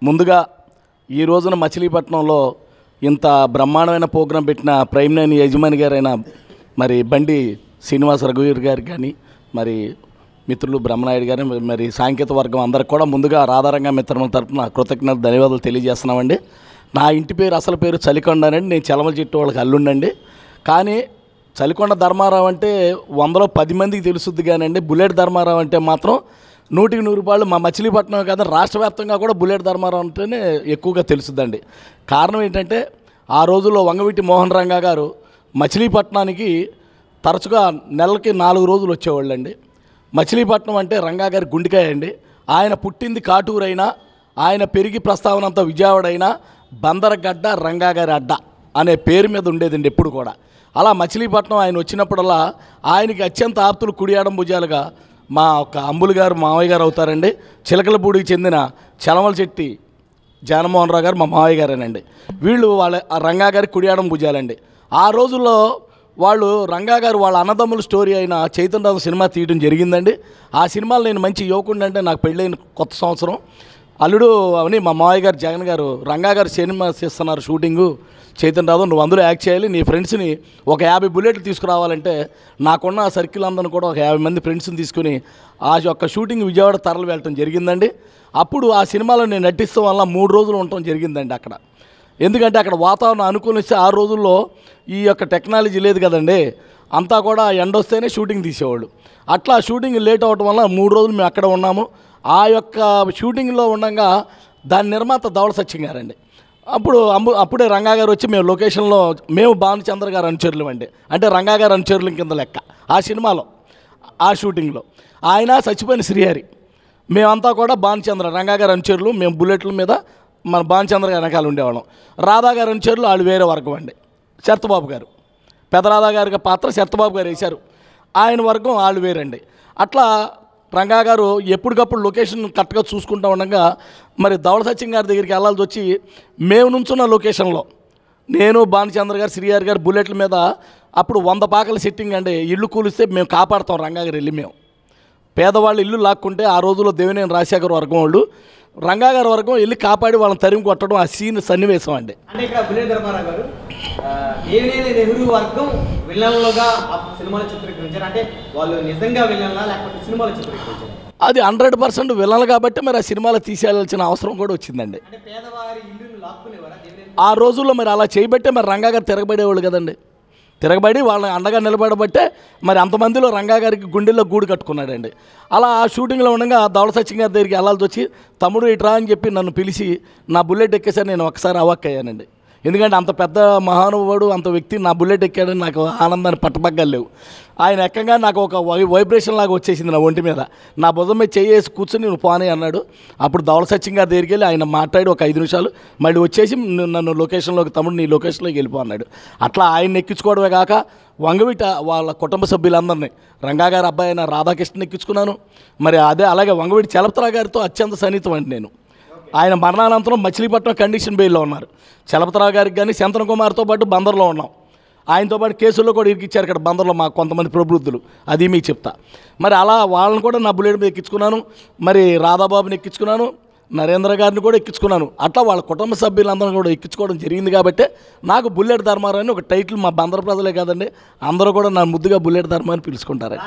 ముందుగా ఈ రోజున మచిలీపట్నంలో ఇంత బ్రహ్మాండమైన ప్రోగ్రాం పెట్టిన ప్రైమ్ నైన్ యజమాని గారైన మరి బండి శ్రీనివాస రఘువీర్ గారికి కానీ మరి మిత్రులు బ్రహ్మనాయుడు గారు మరి సాంకేతిక వర్గం అందరికి కూడా ముందుగా రాధారంగ మిత్రుల తరపున కృతజ్ఞత ధన్యవాదాలు తెలియజేస్తున్నామండి. నా ఇంటి పేరు అసలు పేరు చలికొండనండి. నేను చలమల చెట్టు వాళ్ళకి అల్లుండండి. కానీ చలికొండ ధర్మారావు అంటే 100లో 10 మందికి తెలుసుద్ది కానండి, బుల్లెట్ ధర్మారావు అంటే మాత్రం 100కి 100 రూపాయలు మా మచిలీపట్నం కాదు రాష్ట్ర వ్యాప్తంగా కూడా బుల్లెట్ ధర్మారావు అంటేనే ఎక్కువగా తెలుసుద్దండి. కారణం ఏంటంటే ఆ రోజుల్లో వంగవీటి మోహన్ రంగా గారు మచిలీపట్నానికి తరచుగా నెలకి 4 రోజులు వచ్చేవాళ్ళండి. మచిలీపట్నం అంటే రంగా గారి గుండెకాయ అండి. ఆయన పుట్టింది కాటూరు అయినా, ఆయన పెరిగి ప్రస్తావన అంతా విజయవాడ అయినా బందరగడ్డ రంగా గారి అడ్డ అనే పేరు మీద ఉండేదండి ఎప్పుడు కూడా. అలా మచిలీపట్నం ఆయన వచ్చినప్పుడల్లా ఆయనకి అత్యంత ఆప్తులు కుడియాడం భుజాలుగా మా ఒక అంబులు గారు మావయ్య గారు అవుతారండి. చిలకలపూడికి చెందిన చలమల చెట్టి జగన్మోహన్ రావు గారు మా మావయ్య గారేనండి. వీళ్ళు వాళ్ళ రంగా గారి కుడియాడం భుజాలండి. ఆ రోజుల్లో వాళ్ళు రంగా గారు వాళ్ళ అన్నదమ్ముల స్టోరీ అయిన చైతన్యరావు సినిమా తీయడం జరిగిందండి. ఆ సినిమాలో నేను మంచి యువకుడు అంటే నాకు పెళ్ళైన కొత్త సంవత్సరం అల్లుడు అని మా మావయ్య గారు జగన్ గారు రంగా గారు సినిమా చేస్తున్నారు షూటింగు, చైతన్యరావు నువ్వు అందులో యాక్ట్ చేయాలి, నీ ఫ్రెండ్స్ని ఒక 50 బుల్లెట్లు తీసుకురావాలంటే నాకున్న ఆ సర్కిల్ అందరిని కూడా ఒక 50 మంది ఫ్రెండ్స్ని తీసుకుని ఆ యొక్క షూటింగ్ విజయవాడ తరలి వెళ్ళటం జరిగిందండి. అప్పుడు ఆ సినిమాలో నేను నటిస్తాం వల్ల 3 రోజులు ఉండటం జరిగిందండి అక్కడ. ఎందుకంటే అక్కడ వాతావరణం అనుకూలిస్తే ఆ రోజుల్లో ఈ యొక్క టెక్నాలజీ లేదు కదండి, అంతా కూడా ఎండ వస్తేనే షూటింగ్ తీసేవాళ్ళు. అట్లా షూటింగ్ లేట్ అవ్వటం వల్ల 3 రోజులు మేము అక్కడ ఉన్నాము. ఆ యొక్క షూటింగ్లో ఉండగా దాని నిర్మాత ధవళ సత్యం గారండి. అప్పుడే రంగా గారు వచ్చి మేము లొకేషన్లో మేము భానుచంద్ర గారు అనుచరులు అండి, అంటే రంగా గారు అనుచరుల కింద లెక్క ఆ సినిమాలో ఆ షూటింగ్లో. ఆయన చచ్చిపోయిన శ్రీహరి, మేమంతా కూడా భానుచంద్ర రంగా గారు అనుచరులు, మేము బుల్లెట్ల మీద మన భానుచంద్ర గారి వెనకాల ఉండేవాళ్ళం. రాధా గారు అనుచరులు వాళ్ళు వేరే వర్గం అండి. శరత్బాబు గారు పెద్ద రాధా గారి పాత్ర శరత్బాబు గారు వేశారు, ఆయన వర్గం వాళ్ళు వేరండి. అట్లా రంగా గారు ఎప్పటికప్పుడు లొకేషన్ కరెక్ట్గా చూసుకుంటూ ఉండగా మరి ధవళ సత్యం గారి దగ్గరికి వెళ్ళాల్సి వచ్చి మేము నుంచున్న లొకేషన్లో నేను భానుచంద్ర గారు శ్రీహరి గారు బుల్లెట్ల మీద అప్పుడు 100 పాకల సెట్టింగ్ అండి. ఇల్లు కూలిస్తే మేము కాపాడుతాం రంగా గారు వెళ్ళి, మేము పేదవాళ్ళు ఇల్లు లాక్కుంటే ఆ రోజుల్లో దేవినేని రాజశేఖర్ వర్గం వాళ్ళు రంగా గారి వర్గం వెళ్ళి కాపాడి వాళ్ళని తరిమి కొట్టడం ఆ సీన్ సన్నివేశం అండి. అంటే ఇక్కడ బుల్లెట్ ధర్మారావు గారు దేవినేని నెహ్రూ వర్గం విలన్లుగా సినిమాలో చిత్రీకరించారు. అంటే వాళ్ళు నిజంగా విలన్లా లేకపోతే సినిమాలో చిత్రీకరించారు? అది 100% విలన్లు కాబట్టి మరి ఆ సినిమాలో తీసేయాల్సిన అవసరం కూడా వచ్చిందండి. అంటే పేదవారి ఇల్లును లాక్కునేవారా ఆ రోజుల్లో? మరి అలా చేయబట్టే మరి రంగా గారు తిరగబడేవాళ్ళు కదండి. తిరగబడి వాళ్ళని అండగా నిలబడబట్టే మరి అంతమందిలో రంగా గారికి గుండెల్లో గూడు కట్టుకున్నాడండి. అలా ఆ షూటింగ్లో ఉండగా ధవళ సత్యం గారి దగ్గరికి వెళ్ళాల్సి వచ్చి తమ్ముడు ఇట్రా అని చెప్పి నన్ను పిలిచి నా బుల్లెట్ ఎక్కేసారి నేను ఒకసారి అవాక్కయ్యానండి. ఎందుకంటే అంత పెద్ద మహానుభావుడు అంత వ్యక్తి నా బుల్లెట్ ఎక్కాడని నాకు ఆనందాన్ని పట్టపగ్గాలు లేవు. ఆయన ఎక్కగా నాకు ఒక వైబ్రేషన్ లాగా వచ్చేసింది నా ఒంటి మీద. నా భుజం మీద చేసి కూర్చొని నువ్వు పోనీ అన్నాడు. అప్పుడు ధవళ సత్యం గారి దగ్గరికి వెళ్ళి ఆయన మాట్లాడి ఒక 5 నిమిషాలు మళ్ళీ వచ్చేసి నన్ను లొకేషన్లోకి తమ్ముడు నీ లొకేషన్లోకి వెళ్ళిపో అన్నాడు. అట్లా ఆయన ఎక్కించుకోవడమే కాక వంగవీట వాళ్ళ కుటుంబ సభ్యులందరినీ రంగా గారి అబ్బాయి అయిన రాధాకృష్ణ ఎక్కించుకున్నాను. మరి అలాగే వంగవీటి చలపతిరావు గారితో అత్యంత సన్నిహితం అండి నేను. ఆయన మరణానంతరం మచిలీపట్నం కండిషన్ బెయిల్లో ఉన్నారు. చలపతిరావు గారికి కానీ శంతన కుమార్తో పాటు బందర్లో ఉన్నాం. ఆయనతో పాటు కేసుల్లో కూడా ఇరికిచ్చారు ఇక్కడ బందర్లో మాకు కొంతమంది ప్రబుద్ధులు, అది మీకు చెప్తా. మరి అలా వాళ్ళని కూడా నా బుల్లెట్ మీద ఎక్కించుకున్నాను. మరి రాధాబాబుని ఎక్కించుకున్నాను, నరేంద్ర గారిని కూడా ఎక్కించుకున్నాను. అట్లా వాళ్ళ కుటుంబ సభ్యులందరినీ కూడా ఎక్కించుకోవడం జరిగింది. కాబట్టి నాకు బుల్లెట్ ధర్మారావు అని ఒక టైటిల్ మా బందర్ ప్రజలే కాదండి అందరూ కూడా నా ముద్దుగా బుల్లెట్ ధర్మా అని పిలుచుకుంటారు.